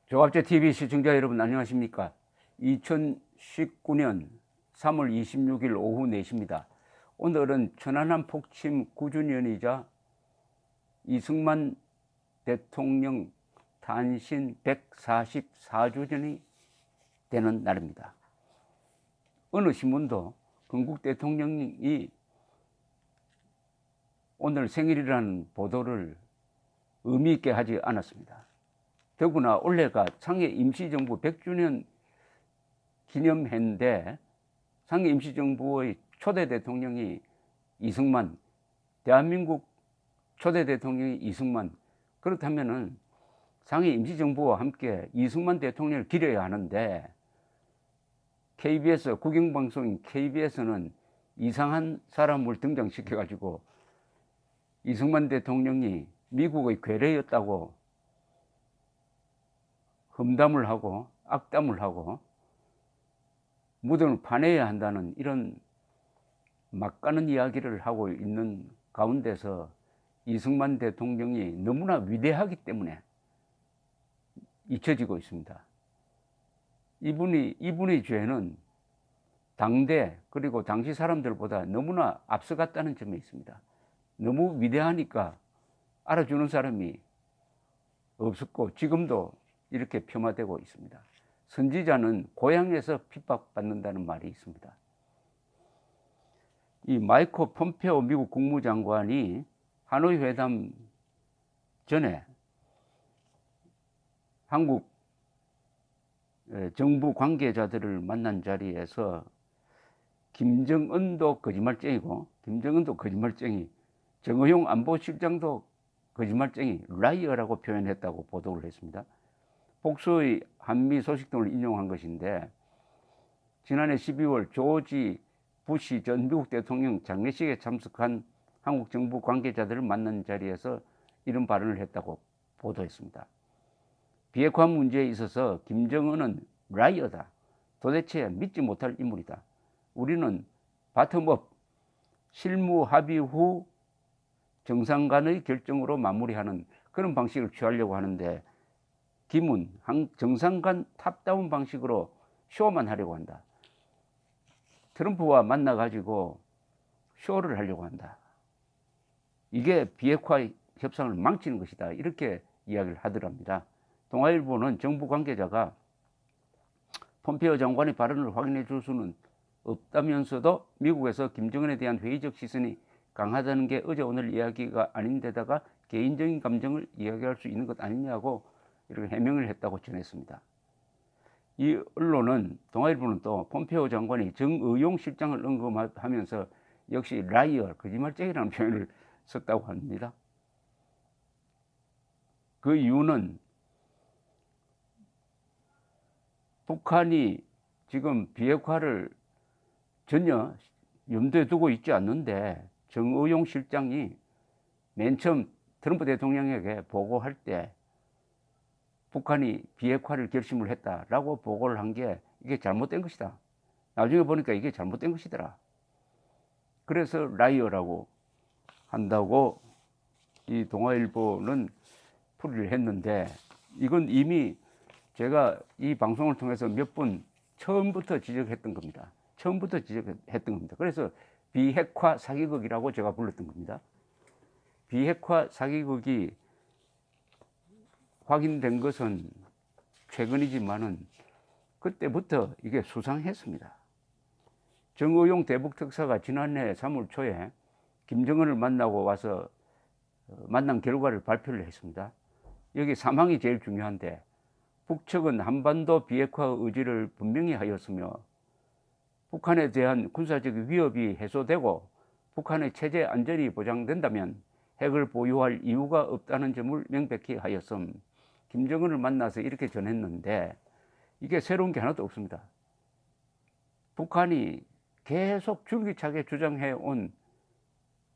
조갑제TV 시청자 여러분 안녕하십니까. 2019년 3월 26일 오후 4시입니다. 오늘은 천안함 폭침 9주년이자 이승만 대통령 탄신 144주년이 되는 날입니다. 어느 신문도 건국 대통령이 오늘 생일이라는 보도를 의미 있게 하지 않았습니다. 더구나 올해가 상해 임시정부 100주년 기념해인데 상해 임시정부의 초대 대통령이 이승만, 대한민국 초대 대통령이 이승만. 그렇다면은 상해 임시정부와 함께 이승만 대통령을 기려야 하는데 KBS 국영방송인 KBS는 이상한 사람을 등장시켜 가지고 이승만 대통령이 미국의 괴뢰였다고 험담을 하고 악담을 하고 무덤을 파내야 한다는 이런 막가는 이야기를 하고 있는 가운데서 이승만 대통령이 너무나 위대하기 때문에 잊혀지고 있습니다. 이분의 죄는 당대 그리고 당시 사람들보다 너무나 앞서갔다는 점에 있습니다. 너무 위대하니까 알아주는 사람이 없었고 지금도 이렇게 폄하되고 있습니다. 선지자는 고향에서 핍박받는다는 말이 있습니다. 이 마이크 폼페오 미국 국무장관이 하노이 회담 전에 한국 정부 관계자들을 만난 자리에서 김정은도 거짓말쟁이고 김정은도 거짓말쟁이, 정의용 안보실장도 거짓말쟁이, 라이어라고 표현했다고 보도를 했습니다. 복수의 한미 소식 등을 인용한 것인데 지난해 12월 조지 부시 전 미국 대통령 장례식에 참석한 한국 정부 관계자들을 만난 자리에서 이런 발언을 했다고 보도했습니다. 비핵화 문제에 있어서 김정은은 라이어다. 도대체 믿지 못할 인물이다. 우리는 바텀업 실무 합의 후 정상 간의 결정으로 마무리하는 그런 방식을 취하려고 하는데 김은 정상 간 탑다운 방식으로 쇼만 하려고 한다. 트럼프와 만나가지고 쇼를 하려고 한다. 이게 비핵화 협상을 망치는 것이다. 이렇게 이야기를 하더랍니다. 동아일보는 정부 관계자가 폼페이오 장관의 발언을 확인해 줄 수는 없다면서도 미국에서 김정은에 대한 회의적 시선이 강하다는 게 어제 오늘 이야기가 아닌데다가 개인적인 감정을 이야기할 수 있는 것 아니냐고 이렇게 해명을 했다고 전했습니다. 이 언론은 동아일보는 또 폼페이오 장관이 정의용 실장을 언급하면서 역시 라이어, 거짓말쟁이라는 표현을 썼다고 합니다. 그 이유는 북한이 지금 비핵화를 전혀 염두에 두고 있지 않는데 정의용 실장이 맨 처음 트럼프 대통령에게 보고할 때 북한이 비핵화를 결심을 했다라고 보고를 한 게 이게 잘못된 것이다. 나중에 보니까 이게 잘못된 것이더라. 그래서 라이어라고 한다고 이 동아일보는 풀이를 했는데 이건 이미 제가 이 방송을 통해서 몇 번 처음부터 지적했던 겁니다. 그래서 비핵화 사기극이라고 제가 불렀던 겁니다. 비핵화 사기극이 확인된 것은 최근이지만은 그때부터 이게 수상했습니다. 정의용 대북 특사가 지난해 3월 초에 김정은을 만나고 와서 만난 결과를 발표를 했습니다. 여기 사망이 제일 중요한데 북측은 한반도 비핵화 의지를 분명히 하였으며 북한에 대한 군사적 위협이 해소되고 북한의 체제 안전이 보장된다면 핵을 보유할 이유가 없다는 점을 명백히 하였음. 김정은을 만나서 이렇게 전했는데 이게 새로운 게 하나도 없습니다. 북한이 계속 줄기차게 주장해온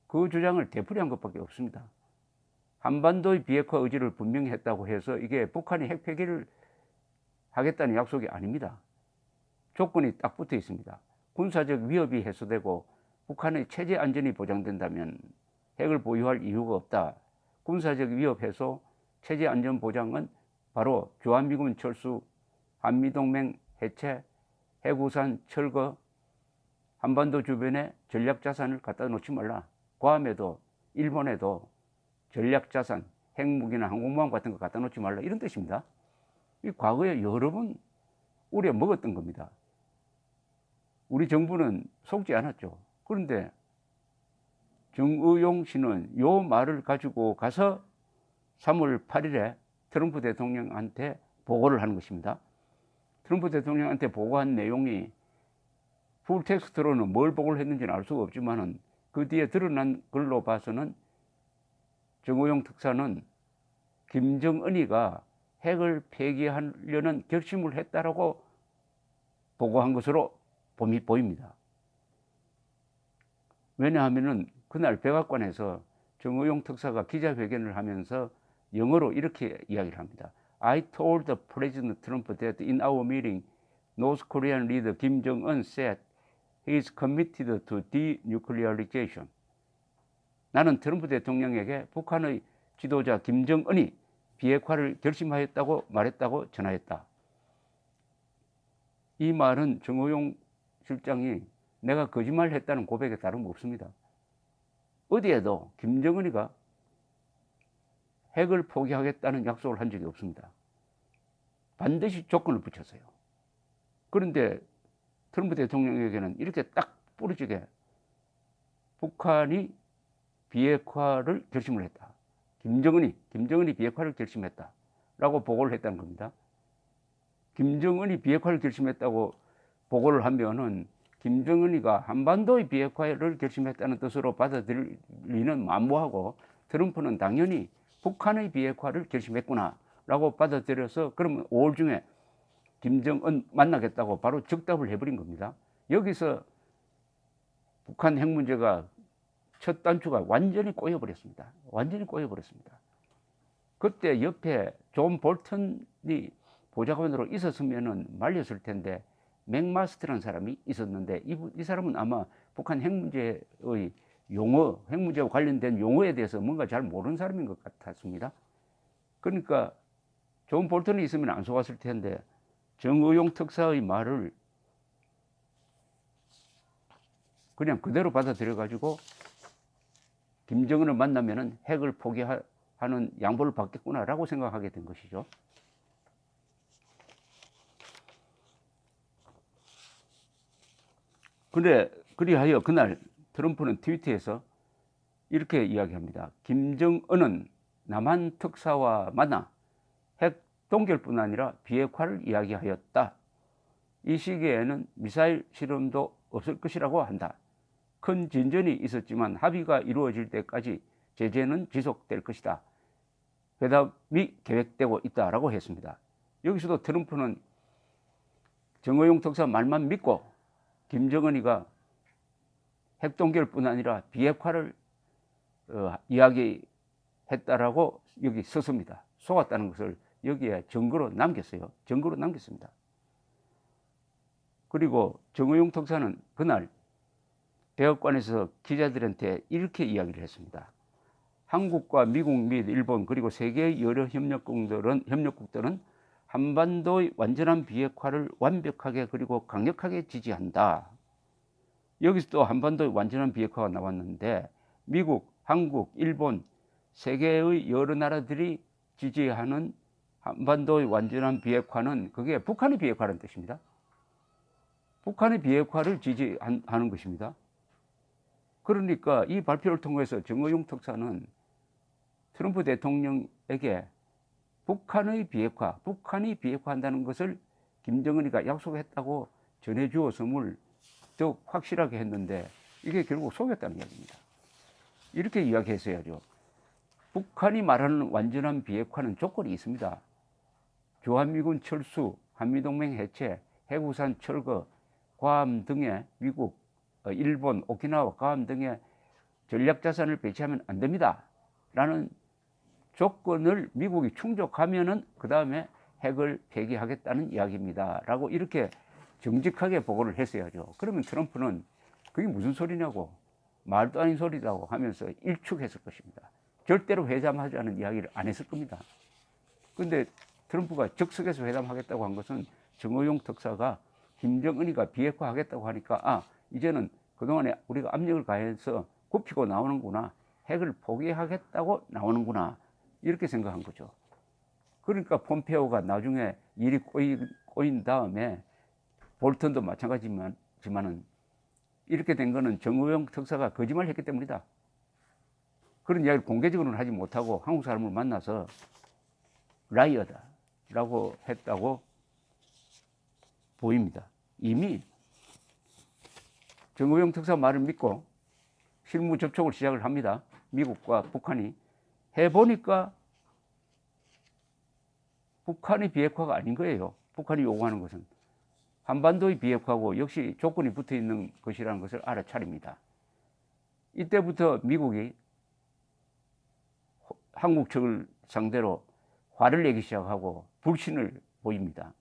그 주장을 되풀이한 것밖에 없습니다. 한반도의 비핵화 의지를 분명히 했다고 해서 이게 북한이 핵 폐기를 하겠다는 약속이 아닙니다. 조건이 딱 붙어 있습니다. 군사적 위협이 해소되고 북한의 체제 안전이 보장된다면 핵을 보유할 이유가 없다. 군사적 위협 해소, 체제 안전 보장은 바로 주한미군 철수, 한미동맹 해체, 해구산 철거, 한반도 주변에 전략자산을 갖다 놓지 말라. 괌에도 일본에도 전략자산, 핵무기나 항공모함 같은 거 갖다 놓지 말라. 이런 뜻입니다. 이 과거에 여러 번 우려 먹었던 겁니다. 우리 정부는 속지 않았죠. 그런데 정의용 씨는 요 말을 가지고 가서 3월 8일에 트럼프 대통령한테 보고를 하는 것입니다. 트럼프 대통령한테 보고한 내용이 풀텍스트로는 뭘 보고를 했는지는 알 수가 없지만은 그 뒤에 드러난 글로 봐서는 정의용 특사는 김정은이가 핵을 폐기하려는 결심을 했다라고 보고한 것으로 보입니다. 왜냐하면은 그날 백악관에서 정의용 특사가 기자회견을 하면서 영어로 이렇게 이야기를 합니다. I told the President Trump that in our meeting, North Korean leader Kim Jong-un said he is committed to denuclearization. 나는 트럼프 대통령에게 북한의 지도자 김정은이 비핵화를 결심하였다고 말했다고 전하였다. 이 말은 정의용 실장이 내가 거짓말했다는 고백에 다름없습니다. 어디에도 김정은이가 핵을 포기하겠다는 약속을 한 적이 없습니다. 반드시 조건을 붙였어요. 그런데 트럼프 대통령에게는 이렇게 딱 부러지게 북한이 비핵화를 결심을 했다. 김정은이 비핵화를 결심했다라고 보고를 했다는 겁니다. 김정은이 비핵화를 결심했다고 보고를 하면은 김정은이가 한반도의 비핵화를 결심했다는 뜻으로 받아들이는 만무하고 트럼프는 당연히 북한의 비핵화를 결심했구나라고 받아들여서 그러면 5월 중에 김정은 만나겠다고 바로 즉답을 해버린 겁니다. 여기서 북한 핵 문제가 첫 단추가 완전히 꼬여버렸습니다. 완전히 꼬여버렸습니다. 그때 옆에 존 볼턴이 보좌관으로 있었으면 말렸을 텐데 맥마스터라는 사람이 있었는데 이 사람은 아마 북한 핵 문제의 용어, 핵 문제와 관련된 용어에 대해서 뭔가 잘 모르는 사람인 것 같았습니다. 그러니까 존 볼턴이 있으면 안 속았을 텐데 정의용 특사의 말을 그냥 그대로 받아들여 가지고 김정은을 만나면은 핵을 포기하는 양보를 받겠구나라고 생각하게 된 것이죠. 근데 그리하여 그날 트럼프는 트위터에서 이렇게 이야기합니다. 김정은은 남한 특사와 만나 핵 동결뿐 아니라 비핵화를 이야기하였다. 이 시기에는 미사일 실험도 없을 것이라고 한다. 큰 진전이 있었지만 합의가 이루어질 때까지 제재는 지속될 것이다. 회담이 계획되고 있다라고 했습니다. 여기서도 트럼프는 정의용 특사 말만 믿고 김정은이가 핵동결뿐 아니라 비핵화를 이야기했다라고 여기 썼습니다. 속았다는 것을 여기에 증거로 남겼어요. 증거로 남겼습니다. 그리고 정의용 특사는 그날 백악관에서 기자들한테 이렇게 이야기를 했습니다. 한국과 미국 및 일본 그리고 세계의 여러 협력국들은 한반도의 완전한 비핵화를 완벽하게 그리고 강력하게 지지한다. 여기서 또 한반도의 완전한 비핵화가 나왔는데 미국, 한국, 일본, 세계의 여러 나라들이 지지하는 한반도의 완전한 비핵화는 그게 북한의 비핵화라는 뜻입니다. 북한의 비핵화를 지지하는 것입니다. 그러니까 이 발표를 통해서 정의용 특사는 트럼프 대통령에게 북한이 비핵화한다는 것을 김정은이가 약속했다고 전해주었음을 더욱 확실하게 했는데 이게 결국 속였다는 이야기입니다. 이렇게 이야기했어야죠. 북한이 말하는 완전한 비핵화는 조건이 있습니다. 주한미군 철수, 한미동맹 해체, 해구산 철거, 괌 등의 미국, 일본, 오키나와, 괌 등의 전략자산을 배치하면 안 됩니다. 라는 조건을 미국이 충족하면은 그 다음에 핵을 폐기하겠다는 이야기입니다. 라고 이렇게 정직하게 보고를 했어야죠. 그러면 트럼프는 그게 무슨 소리냐고 말도 아닌 소리라고 하면서 일축했을 것입니다. 절대로 회담하자는 이야기를 안 했을 겁니다. 근데 트럼프가 적석에서 회담하겠다고 한 것은 정의용 특사가 김정은이가 비핵화하겠다고 하니까 이제는 그동안에 우리가 압력을 가해서 굽히고 나오는구나, 핵을 포기하겠다고 나오는구나, 이렇게 생각한 거죠. 그러니까 폼페오가 나중에 일이 꼬인 다음에 볼턴도 마찬가지지만은 이렇게 된 거는 정의용 특사가 거짓말을 했기 때문이다. 그런 이야기를 공개적으로는 하지 못하고 한국 사람을 만나서 라이어다라고 했다고 보입니다. 이미 정의용 특사 말을 믿고 실무 접촉을 시작을 합니다. 미국과 북한이. 해보니까 북한의 비핵화가 아닌 거예요. 북한이 요구하는 것은 한반도의 비핵화고 역시 조건이 붙어 있는 것이라는 것을 알아차립니다. 이때부터 미국이 한국 측을 상대로 화를 내기 시작하고 불신을 보입니다.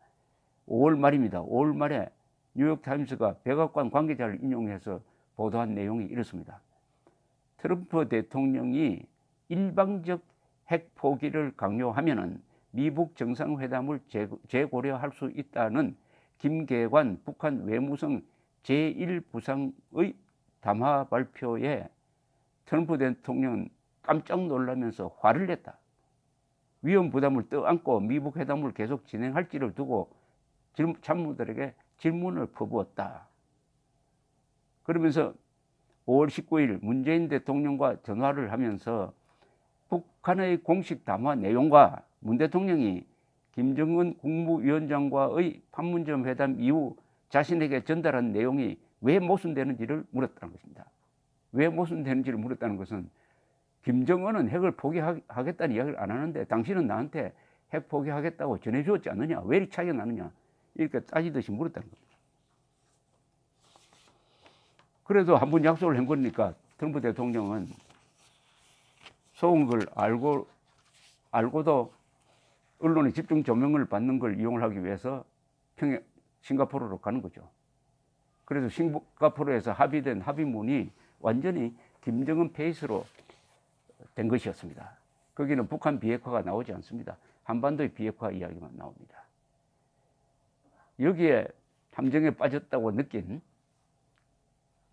5월 말입니다. 5월 말에 뉴욕타임스가 백악관 관계자를 인용해서 보도한 내용이 이렇습니다. 트럼프 대통령이 일방적 핵 포기를 강요하면은 미북 정상회담을 재고려할 수 있다는 김계관 북한 외무성 제1부상의 담화 발표에 트럼프 대통령은 깜짝 놀라면서 화를 냈다. 위험 부담을 떠안고 미북 회담을 계속 진행할지를 두고 참모들에게 질문을 퍼부었다. 그러면서 5월 19일 문재인 대통령과 전화를 하면서 북한의 공식 담화 내용과 문 대통령이 김정은 국무위원장과의 판문점 회담 이후 자신에게 전달한 내용이 왜 모순되는지를 물었다는 것입니다. 왜 모순되는지를 물었다는 것은 김정은은 핵을 포기하겠다는 이야기를 안 하는데 당신은 나한테 핵 포기하겠다고 전해주었지 않느냐? 왜 이렇게 차이가 나느냐? 이렇게 따지듯이 물었다는 겁니다. 그래도 한 번 약속을 한 거니까 트럼프 대통령은 속은 걸 알고도 언론의 집중 조명을 받는 걸 이용하기 위해서 싱가포르로 가는 거죠. 그래서 싱가포르에서 합의된 합의문이 완전히 김정은 페이스로 된 것이었습니다. 거기는 북한 비핵화가 나오지 않습니다. 한반도의 비핵화 이야기만 나옵니다. 여기에 함정에 빠졌다고 느낀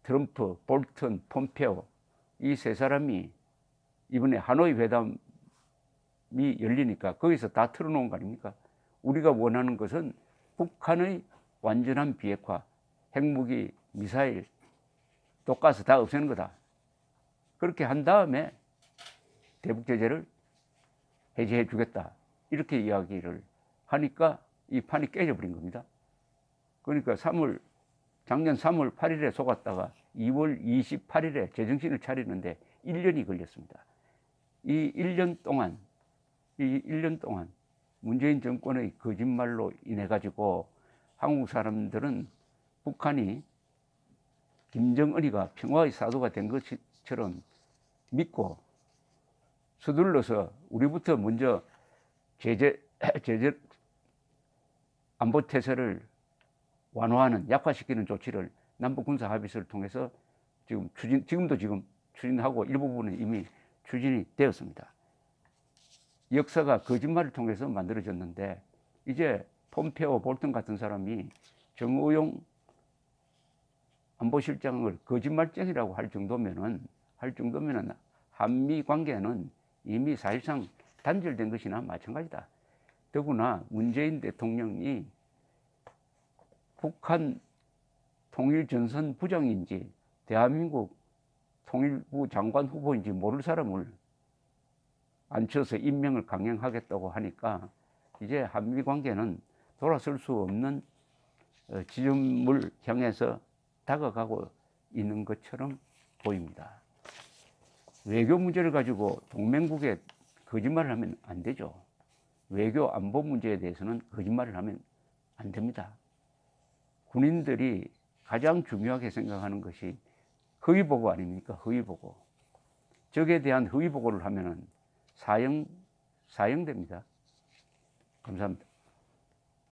트럼프, 볼턴, 폼페오 이 세 사람이 이번에 하노이 회담이 열리니까 거기서 다 틀어놓은 거 아닙니까? 우리가 원하는 것은 북한의 완전한 비핵화, 핵무기, 미사일, 독가스 다 없애는 거다. 그렇게 한 다음에 대북 제재를 해제해 주겠다. 이렇게 이야기를 하니까 이 판이 깨져버린 겁니다. 그러니까 작년 3월 8일에 속았다가 2월 28일에 제정신을 차리는데 1년이 걸렸습니다. 이 1년 동안 문재인 정권의 거짓말로 인해 가지고 한국 사람들은 북한이 김정은이가 평화의 사도가 된 것처럼 믿고 서둘러서 우리부터 먼저 제재 안보 태세를 완화하는, 약화시키는 조치를 남북 군사 합의서를 통해서 지금도 추진하고 일부분은 이미 추진이 되었습니다. 역사가 거짓말을 통해서 만들어졌는데 이제 폼페오, 볼턴 같은 사람이 정의용 안보실장을 거짓말쟁이라고 할 정도면은 한미 관계는 이미 사실상 단절된 것이나 마찬가지다. 더구나 문재인 대통령이 북한 통일전선 부장인지 대한민국 통일부 장관 후보인지 모를 사람을 앉혀서 임명을 강행하겠다고 하니까 이제 한미 관계는 돌아설 수 없는 지점을 향해서 다가가고 있는 것처럼 보입니다. 외교 문제를 가지고 동맹국에 거짓말을 하면 안 되죠. 외교 안보 문제에 대해서는 거짓말을 하면 안 됩니다. 군인들이 가장 중요하게 생각하는 것이 허위보고 아닙니까? 허위보고. 적에 대한 허위보고를 하면은 사형됩니다. 감사합니다.